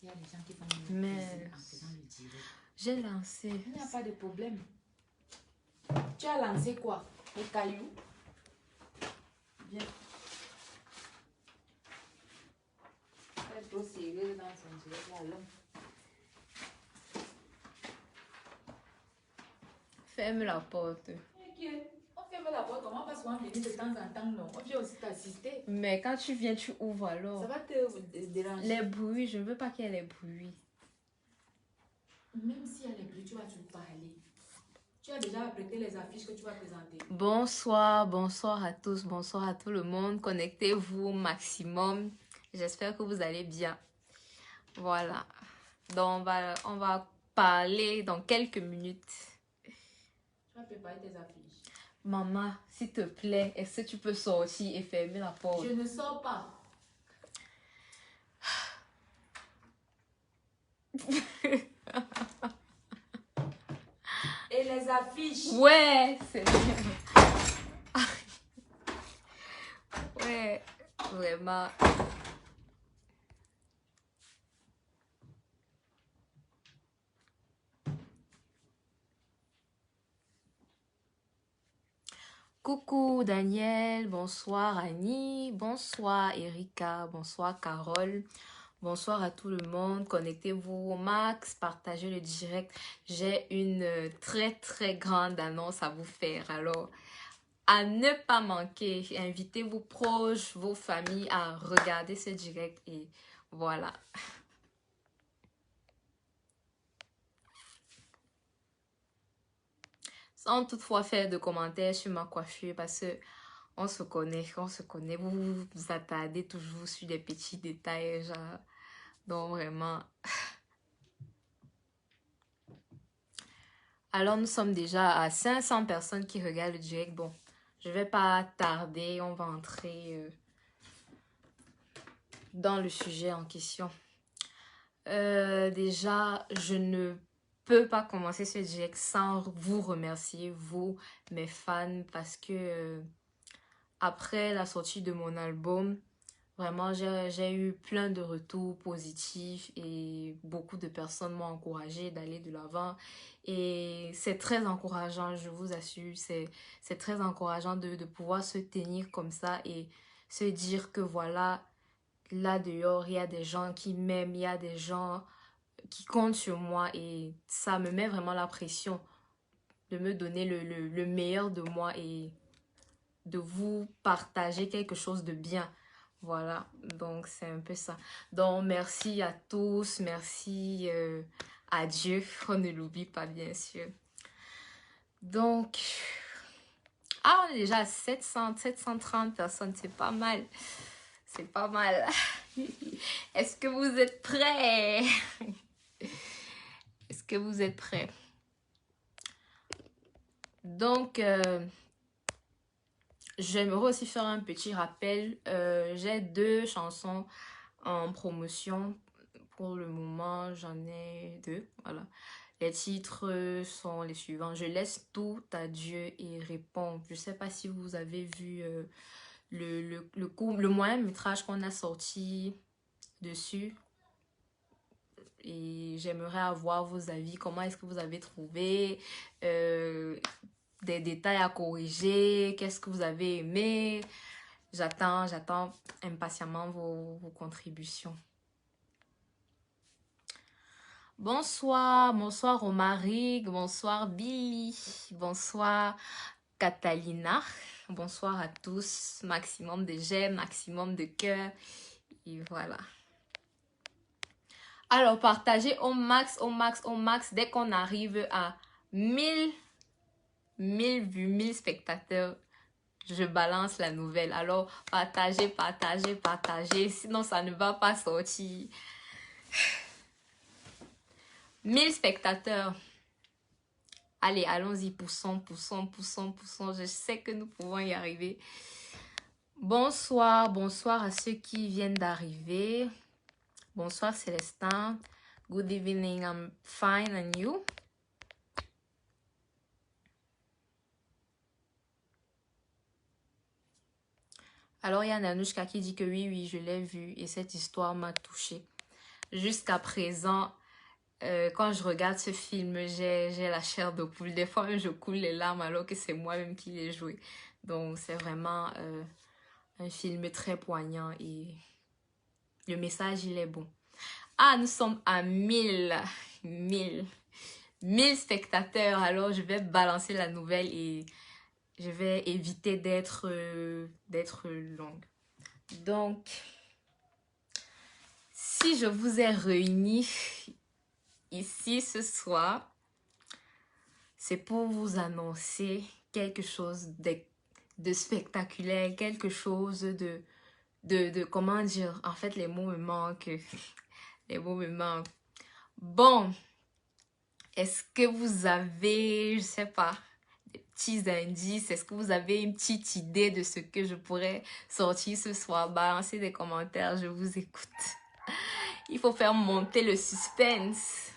Il y a des gens qui font Mais en faisant le direct. j'ai lancé. Il n'y a pas de problème. Tu as lancé quoi? Les cailloux? Viens. Elle est trop sérieuse dans son direct là, l'homme. Ferme la porte. On ferme la porte, on va pas souvent venir de temps en temps, non. On vient aussi t'assister. Mais quand tu viens, tu ouvres alors. Ça va te déranger. Les bruits, je ne veux pas qu'il y ait les bruits. Même s'il y a les bruits, tu vas toujours parler. Tu as déjà apprêté les affiches que tu vas présenter. Bonsoir, bonsoir à tous, bonsoir à tout le monde. Connectez-vous au maximum. J'espère que vous allez bien. Voilà. Donc, on va parler dans quelques minutes. Tu vas préparer tes affiches. Maman, s'il te plaît, est-ce que tu peux sortir et fermer la porte? Je ne sors pas. Et les affiches? Ouais, c'est bien. Ouais, vraiment. Coucou Daniel, bonsoir Annie, bonsoir Erika, bonsoir Carole, bonsoir à tout le monde. Connectez-vous au max, partagez le direct. J'ai une très grande annonce à vous faire. Alors, à ne pas manquer, invitez vos proches, vos familles à regarder ce direct et voilà. Sans toutefois faire de commentaires sur ma coiffure parce que on se connaît, vous vous attardez toujours sur des petits détails, genre, donc vraiment. Alors, nous sommes déjà à 500 personnes qui regardent le direct. Bon, je vais pas tarder, on va entrer dans le sujet en question. Déjà, je ne peux pas commencer ce direct sans vous remercier, vous, mes fans, parce que après la sortie de mon album, vraiment, j'ai eu plein de retours positifs et beaucoup de personnes m'ont encouragé d'aller de l'avant. Et c'est très encourageant, je vous assure, c'est très encourageant de pouvoir se tenir comme ça et se dire que voilà, là dehors, il y a des gens qui m'aiment, il y a des gens qui comptent sur moi et ça me met vraiment la pression de me donner le meilleur de moi et de vous partager quelque chose de bien. Voilà, donc c'est un peu ça. Donc merci à tous, merci à Dieu, on ne l'oublie pas bien sûr. Donc, on est déjà à 730 personnes, c'est pas mal. C'est pas mal. Est-ce que vous êtes prêts? Est-ce que vous êtes prêts? Donc, j'aimerais aussi faire un petit rappel. J'ai 2 chansons en promotion. Pour le moment, j'en ai 2. Voilà. Les titres sont les suivants. Je laisse tout à Dieu et réponds. Je ne sais pas si vous avez vu le moyen métrage qu'on a sorti dessus. Et j'aimerais avoir vos avis. Comment est-ce que vous avez trouvé des détails à corriger? Qu'est-ce que vous avez aimé? J'attends impatiemment vos contributions. Bonsoir, bonsoir Romaric, bonsoir Billy, bonsoir Catalina, bonsoir à tous, maximum de j'aime, maximum de cœur, et voilà. Alors, partagez au max, dès qu'on arrive à 1000 vues, 1000 spectateurs, je balance la nouvelle. Alors, partagez, sinon ça ne va pas sortir. 1000 spectateurs. Allez, allons-y, poussons. Je sais que nous pouvons y arriver. Bonsoir à ceux qui viennent d'arriver. Bonsoir Célestin. Good evening, I'm fine and you? Alors, il y a Nanouchka qui dit que oui, je l'ai vu et cette histoire m'a touchée. jusqu'à présent, quand je regarde ce film, j'ai la chair de poule. Des fois, même, je coule les larmes alors que c'est moi-même qui l'ai joué. Donc, c'est vraiment un film très poignant et le message, il est bon. Ah, nous sommes à 1000 spectateurs. Alors, je vais balancer la nouvelle et je vais éviter d'être longue. Donc, si je vous ai réunis ici ce soir, c'est pour vous annoncer quelque chose de spectaculaire, quelque chose de comment dire, en fait les mots me manquent, les mots me manquent. Bon, est-ce que vous avez, je sais pas, des petits indices, est-ce que vous avez une petite idée de ce que je pourrais sortir ce soir? Balancez des commentaires, je vous écoute. Il faut faire monter le suspense.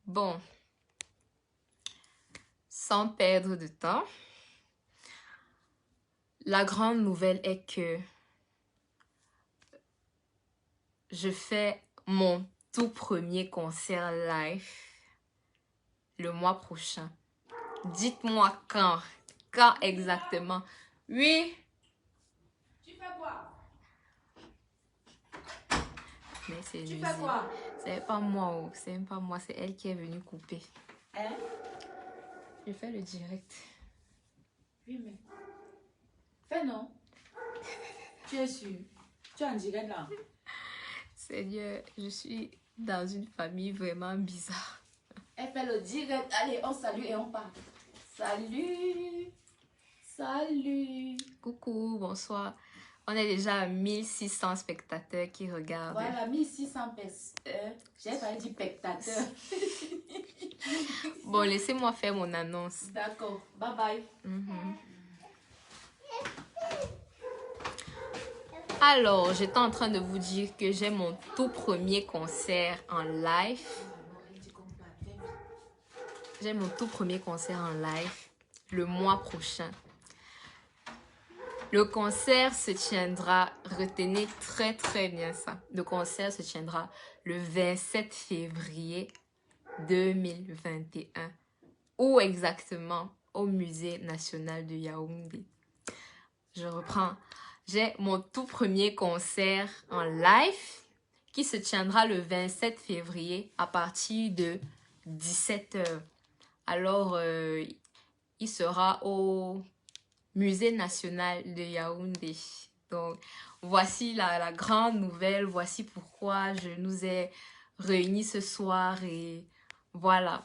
Bon, sans perdre de temps, la grande nouvelle est que je fais mon tout premier concert live le mois prochain. Dites-moi quand. Quand exactement? Oui. Tu fais quoi? Mais c'est Tu fais quoi? C'est pas moi, oh. C'est même pas moi, c'est elle qui est venue couper. Hein? Je fais le direct. Oui, mais... Fais non. Tu es sûr? Tu es en direct là? Seigneur, je suis dans une famille vraiment bizarre. Elle fait le direct. Allez, on salue et on part. Salut. Salut. Coucou, bonsoir. On est déjà à 1600 spectateurs qui regardent. Voilà, 1600 personnes. J'ai failli dire spectateurs. Bon, laissez-moi faire mon annonce. D'accord. Bye bye. Alors, j'étais en train de vous dire que j'ai mon tout premier concert en live. J'ai mon tout premier concert en live le mois prochain. Le concert se tiendra, retenez très très bien ça. Le concert se tiendra le 27 février 2021. Où exactement? Au Musée national de Yaoundé. Je reprends. J'ai mon tout premier concert en live qui se tiendra le 27 février à partir de 17 h. Alors, il sera au Musée national de Yaoundé. Donc, voici la grande nouvelle. Voici pourquoi je nous ai réunis ce soir. Et voilà.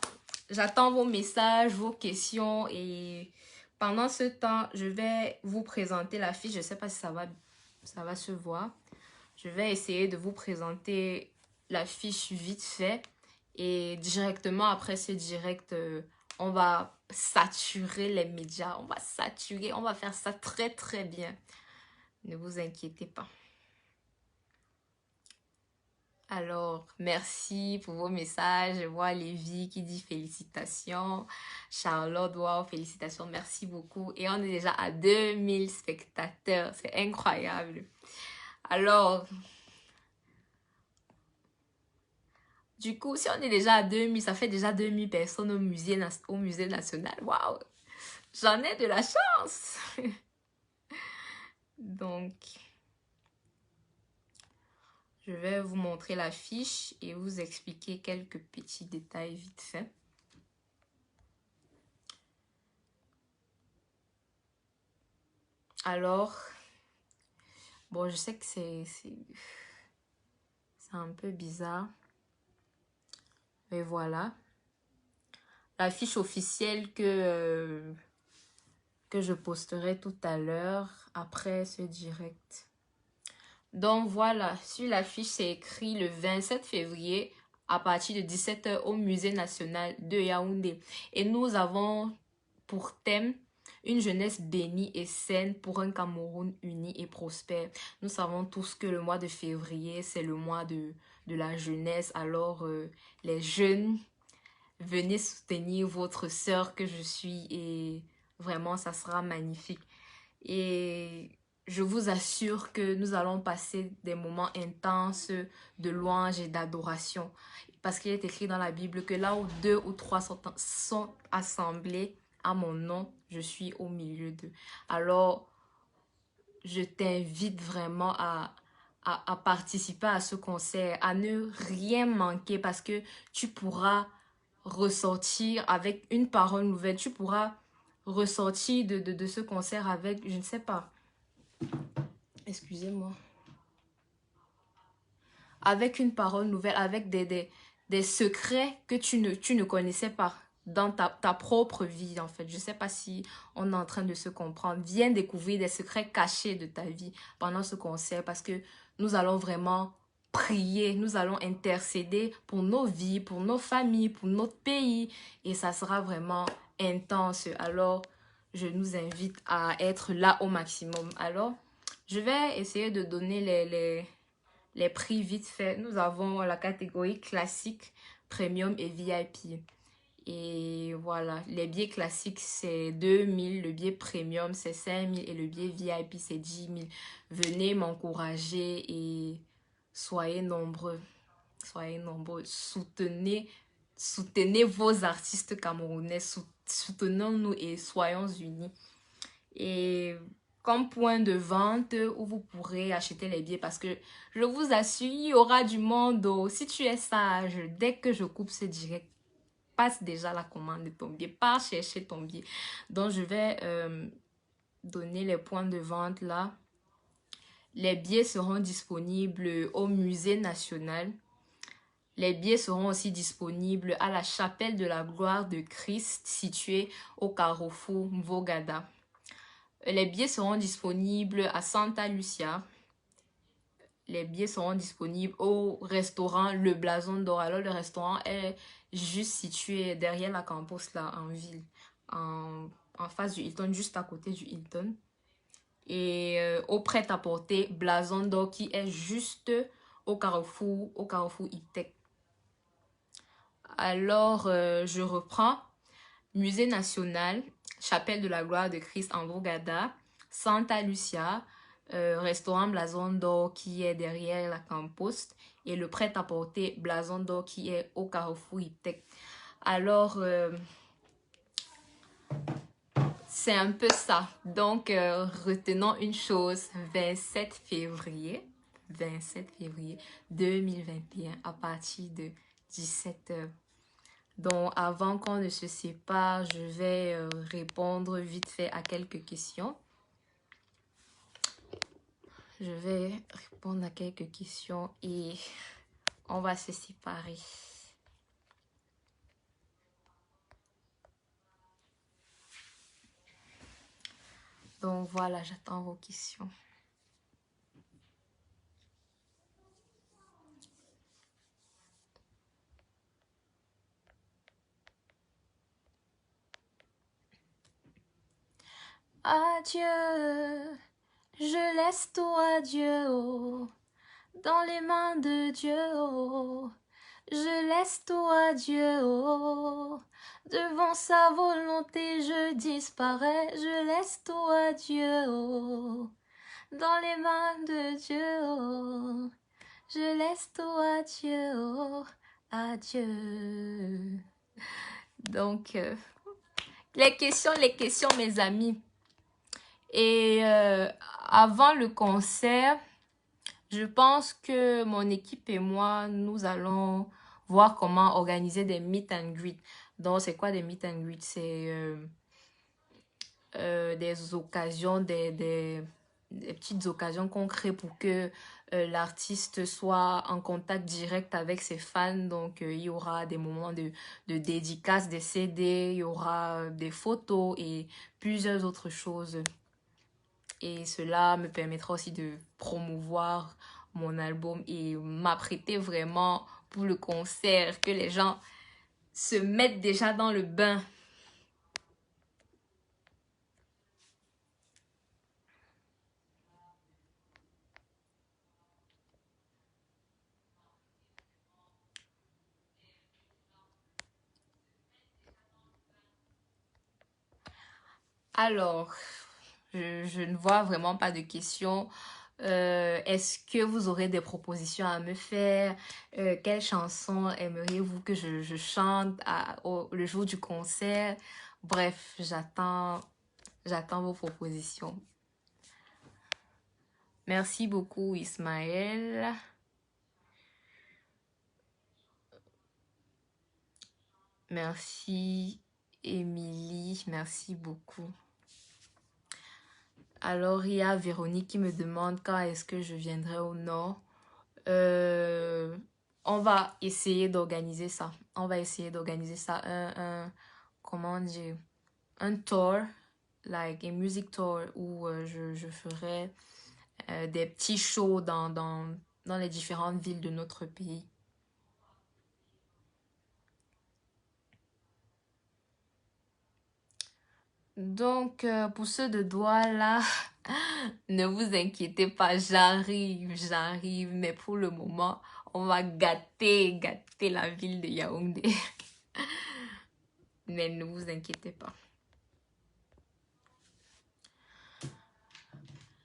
J'attends vos messages, vos questions. Et pendant ce temps, je vais vous présenter l'affiche. Je ne sais pas si ça va se voir. Je vais essayer de vous présenter l'affiche vite fait. Et directement après ce direct, on va saturer les médias. On va saturer. On va faire ça très très bien. Ne vous inquiétez pas. Alors, merci pour vos messages. Je vois Lévi qui dit félicitations. Charlotte, wow, félicitations, merci beaucoup. Et on est déjà à 2000 spectateurs. C'est incroyable. Alors, du coup, si on est déjà à 2000, ça fait déjà 2000 personnes au musée national. Waouh! J'en ai de la chance! Donc, je vais vous montrer l'affiche et vous expliquer quelques petits détails vite fait. Alors, bon, je sais que c'est un peu bizarre. Mais voilà. L'affiche officielle que je posterai tout à l'heure après ce direct. Donc voilà, sur l'affiche, c'est écrit le 27 février à partir de 17 h au Musée national de Yaoundé. Et nous avons pour thème une jeunesse bénie et saine pour un Cameroun uni et prospère. Nous savons tous que le mois de février, c'est le mois de la jeunesse. Alors, les jeunes, venez soutenir votre sœur que je suis et vraiment, ça sera magnifique. Et je vous assure que nous allons passer des moments intenses de louange et d'adoration. Parce qu'il est écrit dans la Bible que là où 2 ou 3 sont assemblés à mon nom, je suis au milieu d'eux. Alors, je t'invite vraiment à participer à ce concert, à ne rien manquer parce que tu pourras ressortir avec une parole nouvelle. Tu pourras ressortir de ce concert avec, je ne sais pas, excusez-moi, avec une parole nouvelle, avec des secrets que tu ne connaissais pas dans ta propre vie, en fait. Je ne sais pas si on est en train de se comprendre. Viens découvrir des secrets cachés de ta vie pendant ce concert parce que nous allons vraiment prier, nous allons intercéder pour nos vies, pour nos familles, pour notre pays et ça sera vraiment intense. Alors, je nous invite à être là au maximum. Alors, je vais essayer de donner les prix vite fait. Nous avons la catégorie classique, premium et VIP. Et voilà, les billets classiques c'est 2000, le billet premium c'est 5000 et le billet VIP c'est 10 000. Venez m'encourager et soyez nombreux. Soyez nombreux. Soutenez vos artistes camerounais. Soutenons-nous et soyons unis. Et comme point de vente où vous pourrez acheter les billets parce que je vous assure, il y aura du monde. Si tu es sage, dès que je coupe ce direct, passe déjà la commande de ton billet, pars chercher ton billet. Donc, je vais donner les points de vente là. Les billets seront disponibles au Musée national. Les billets seront aussi disponibles à la Chapelle de la Gloire de Christ située au carrefour Mvogada. Les billets seront disponibles à Santa Lucia. Les billets seront disponibles au restaurant Le Blason d'Or. Alors, le restaurant est juste situé derrière la campus, là, en ville. En face du Hilton, juste à côté du Hilton. Et au prêt-à-porter Blason d'Or qui est juste au carrefour Itech. Alors, je reprends. Musée national, Chapelle de la Gloire de Christ en Mvogada, Santa Lucia, restaurant Blason d'Or qui est derrière la campus et le prêt-à-porter Blason d'Or qui est au carrefour Itech. Alors, c'est un peu ça. Donc, retenons une chose, 27 février 2021 à partir de 17h. Donc, avant qu'on ne se sépare, je vais répondre vite fait à quelques questions. Je vais répondre à quelques questions et on va se séparer. Donc, voilà, j'attends vos questions. Adieu, je laisse tout à Dieu, oh, dans les mains de Dieu, oh. Je laisse tout à Dieu, oh, devant sa volonté je disparais. Je laisse tout à Dieu, oh, dans les mains de Dieu, oh. Je laisse tout à Dieu, oh, à Dieu. Donc, les questions, mes amis. Et avant le concert, je pense que mon équipe et moi, nous allons voir comment organiser des meet and greet. Donc, c'est quoi des meet and greet? C'est des occasions, des petites occasions qu'on crée pour que l'artiste soit en contact direct avec ses fans. Donc, il y aura des moments de dédicace des CD, il y aura des photos et plusieurs autres choses. Et cela me permettra aussi de promouvoir mon album et m'apprêter vraiment pour le concert, que les gens se mettent déjà dans le bain. Alors, je ne vois vraiment pas de questions. Est-ce que vous aurez des propositions à me faire? Quelle chanson aimeriez-vous que je chante le jour du concert? Bref, j'attends vos propositions. Merci beaucoup, Ismaël. Merci, Émilie. Merci beaucoup. Alors, il y a Véronique qui me demande quand est-ce que je viendrai au Nord. Euh, on va essayer d'organiser ça. On va essayer d'organiser ça. Comment dire? Un tour, like a music tour, où je ferai des petits shows dans les différentes villes de notre pays. Donc, pour ceux de Douala, ne vous inquiétez pas, j'arrive. Mais pour le moment, on va gâter la ville de Yaoundé. Mais ne vous inquiétez pas.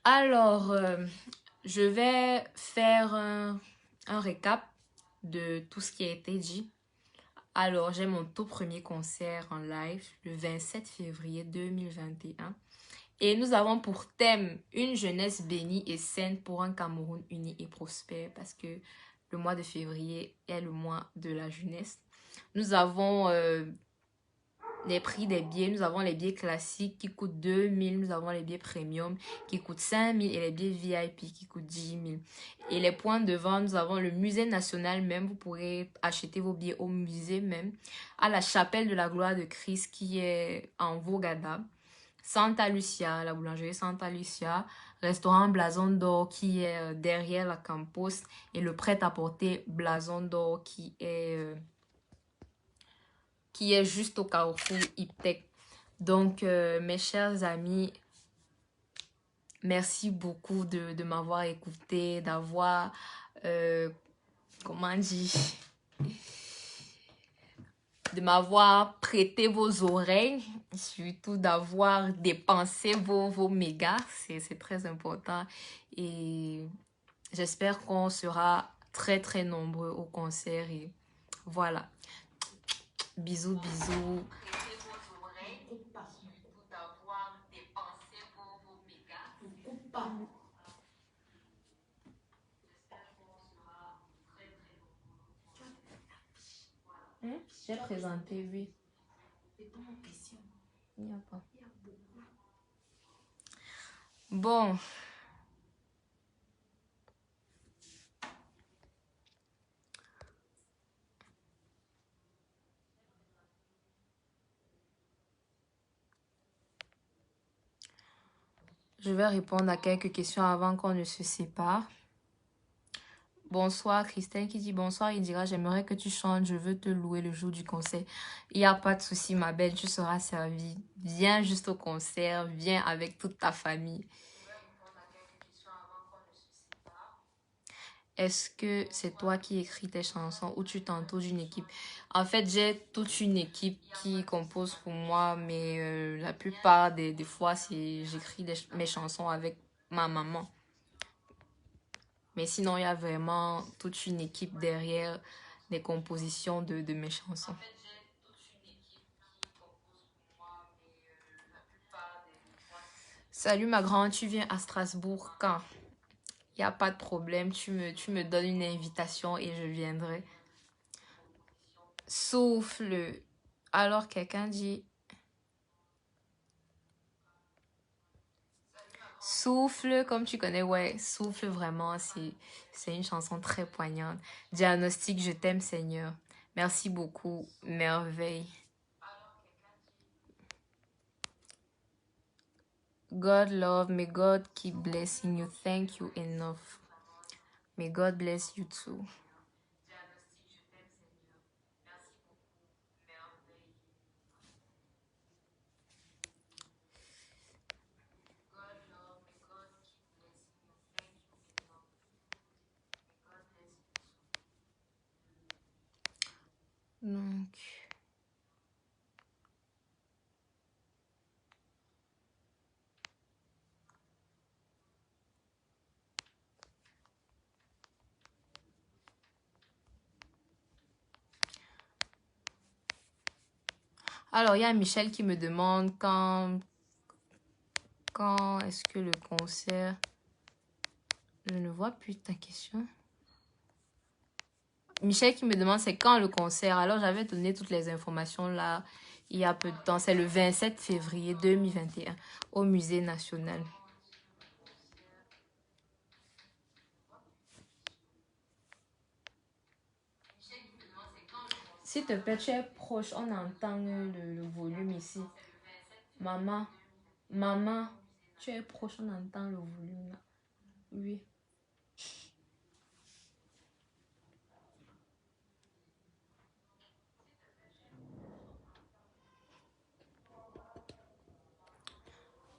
Alors, je vais faire un récap de tout ce qui a été dit. Alors, j'ai mon tout premier concert en live le 27 février 2021. Et nous avons pour thème une jeunesse bénie et saine pour un Cameroun uni et prospère, parce que le mois de février est le mois de la jeunesse. Nous avons les prix des billets. Nous avons les billets classiques qui coûtent 2000. Nous avons les billets premium qui coûtent 5000 et les billets VIP qui coûtent 10 000. Et les points de vente, nous avons le musée national même. Vous pourrez acheter vos billets au musée même. À la chapelle de la gloire de Christ qui est en Vogada. Santa Lucia, la boulangerie Santa Lucia, restaurant Blason d'Or qui est derrière la campus et le prêt-à-porter Blason d'Or qui est juste au carrefour Iptec. Donc, mes chers amis, merci beaucoup de m'avoir écouté, d'avoir, comment dire, de m'avoir prêté vos oreilles, surtout d'avoir dépensé vos mégas, c'est très important. Et j'espère qu'on sera très très nombreux au concert. Et voilà, bisous, bisous. J'ai présenté, oui. Il n'y a pas. Bon. Je vais répondre à quelques questions avant qu'on ne se sépare. Bonsoir, Christelle qui dit bonsoir. Il dira, j'aimerais que tu chantes, je veux te louer le jour du concert. Il n'y a pas de souci, ma belle, tu seras servie. Viens juste au concert, viens avec toute ta famille. Est-ce que c'est toi qui écris tes chansons ou tu t'entoures d'une équipe? En fait, j'ai toute une équipe qui compose pour moi, mais la plupart des fois, j'écris mes chansons avec ma maman. Mais sinon, il y a vraiment toute une équipe derrière les compositions de mes chansons. Salut ma grande, tu viens à Strasbourg quand? Il n'y a pas de problème, tu me donnes une invitation et je viendrai. Souffle. Alors quelqu'un dit... Souffle, comme tu connais, ouais, souffle vraiment, c'est une chanson très poignante. Diagnostic, je t'aime Seigneur. Merci beaucoup, merveille. God love, may God keep blessing you. Thank you enough. May God bless you too. Donc... Alors, il y a Michel qui me demande quand est-ce que le concert... Je ne vois plus ta question. Michel qui me demande c'est quand le concert. Alors, j'avais donné toutes les informations là il y a peu de temps. C'est le 27 février 2021 au Musée national. S'il te plaît, tu es proche. On entend le volume ici. Maman, maman, tu es proche. On entend le volume là. Oui.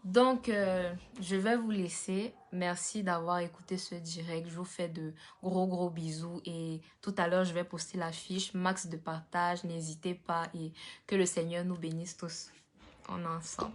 Donc, je vais vous laisser. Merci d'avoir écouté ce direct. Je vous fais de gros bisous. Et tout à l'heure, je vais poster la fiche. Max de partage. N'hésitez pas. Et que le Seigneur nous bénisse tous. On est ensemble.